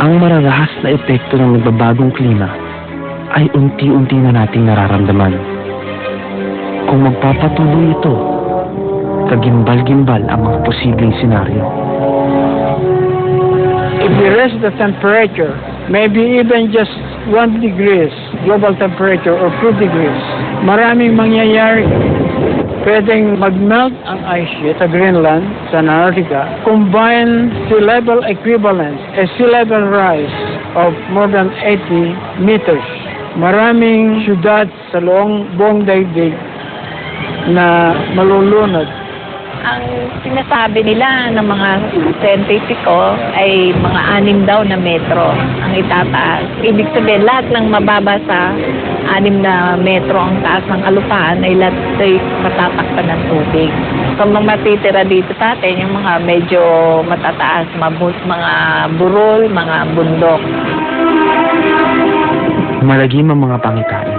Ang mararahas na epekto ng nagbabagong klima ay unti-unti na nating nararamdaman. Kung magpapatuloy ito, kagimbal-gimbal ang mga posibleng senaryo. If we raise the temperature, maybe even just 1 degrees global temperature or 2 degrees, maraming mangyayari. Pwedeng mag-melt ang ice sheet sa Greenland, sa Antarctica, combine sea level equivalent, a sea level rise of more than 80 meters. Maraming syudad sa buong daigdig na malulunod. Ang sinasabi nila ng mga scientifico ay mga 6 daw na metro ang itataas. Ibig sabihin, lahat ng mababa sa 6 na metro ang taas ng kalupaan ay lahat ay matatakpan ng tubig. So, mga matitira dito sa atin, yung mga medyo matataas, mga burol, mga bundok. Malagim ang mga pangitain.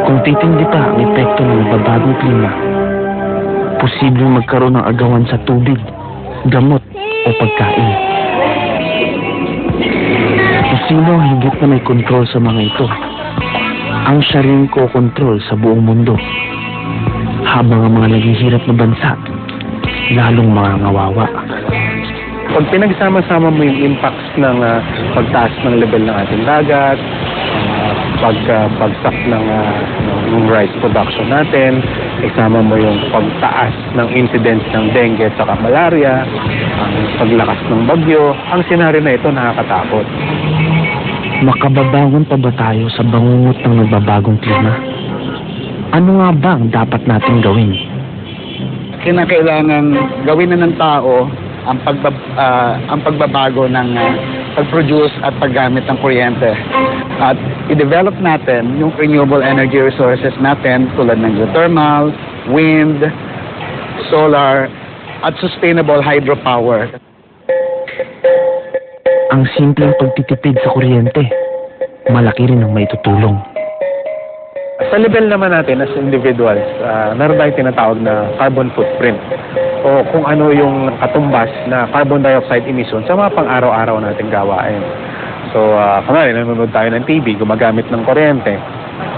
Kung titindi pa ang epekto ng nagbabagong klima, posibleng magkaroon ng agawan sa tubig, gamot o pagkain. Sino ang higit na may kontrol sa mga ito? Ang siya rin ko-kontrol sa buong mundo. Habang ang mga naghihirap na bansa, lalong mga ngawawa. Pag pinagsama-sama mo yung impacts ng pagtaas ng level ng ating dagat, pagsak ng rice production natin, isama mo yung pagtaas ng incidence ng dengue at saka malaria, ang paglakas ng bagyo, ang senaryo na ito nakakatakot. Makababangon pa ba tayo sa bangungot ng nagbabagong klima? Ano nga ba ang dapat nating gawin? Kinakailangan gawin na ng tao ang pagbabago ng pag-produce at paggamit ng kuryente. At i-develop natin yung renewable energy resources natin tulad ng geothermal, wind, solar, at sustainable hydropower. Ang simpleng pagtitipid sa kuryente, malaki rin ang maitutulong. Sa level naman natin as individuals, meron tayong tinatawag na carbon footprint o kung ano yung katumbas na carbon dioxide emission sa mga pang-araw-araw nating gawain. So, kunwari, nanonood tayo ng TV, gumagamit ng kuryente.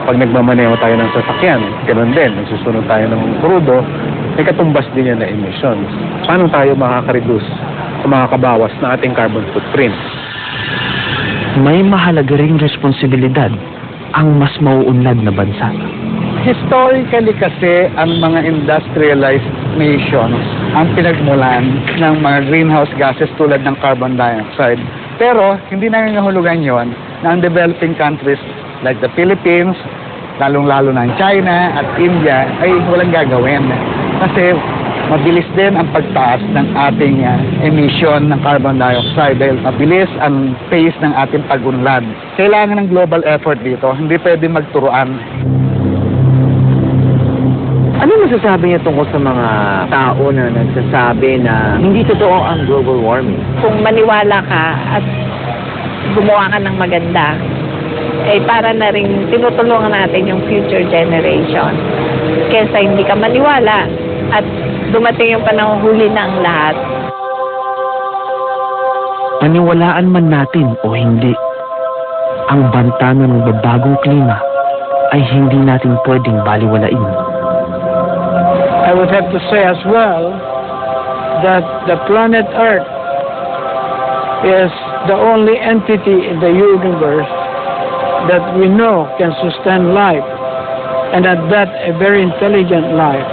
Pag nagmamaneho tayo ng sasakyan, ganoon din, nagsusunod tayo ng krudo, may katumbas din yan na emissions. Paano tayo makaka-reduce o makakabawas na ating carbon footprint? May mahalaga ring responsibilidad ang mas mauunlad na bansa. Historically kasi, ang mga industrialized nations ang pinagmulan ng mga greenhouse gases tulad ng carbon dioxide. Pero hindi nangangahulugan yon na ang developing countries like the Philippines, lalong-lalo ng China at India ay walang gagawin. Kasi mabilis din ang pagtaas ng ating emission ng carbon dioxide dahil mabilis ang pace ng ating pag-unlad. Kailangan ng global effort dito, hindi pwede magturuan. Ano masasabi niya tungkol sa mga tao na nagsasabi na hindi totoo ang global warming? Kung maniwala ka at gumawa ka ng maganda, eh para na rin tinutulungan natin yung future generation. Kesa hindi ka maniwala at dumating yung panahon huli ng lahat. Paniwalaan man natin o hindi, ang banta ng nagbabagong klima ay hindi natin pwedeng baliwalain. I would have to say as well that the planet Earth is the only entity in the universe that we know can sustain life, and at that a very intelligent life.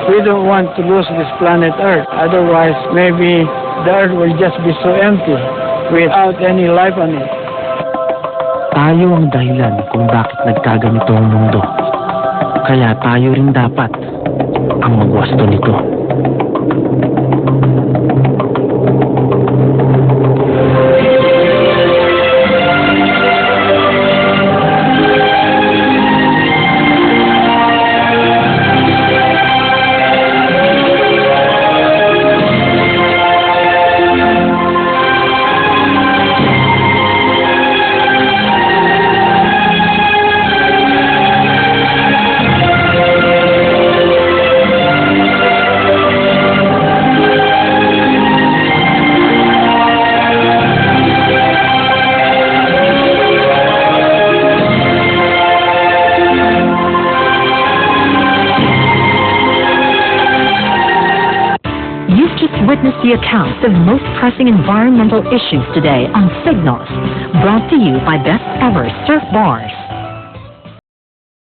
We don't want to lose this planet Earth, otherwise maybe the Earth will just be so empty without any life on it. Tayo ang dahilan kung bakit nagkaganito ang mundo. Kaya tayo rin dapat ang magwasto nito. Witness the accounts of most pressing environmental issues today on Signals, brought to you by Best Ever Surf Bars.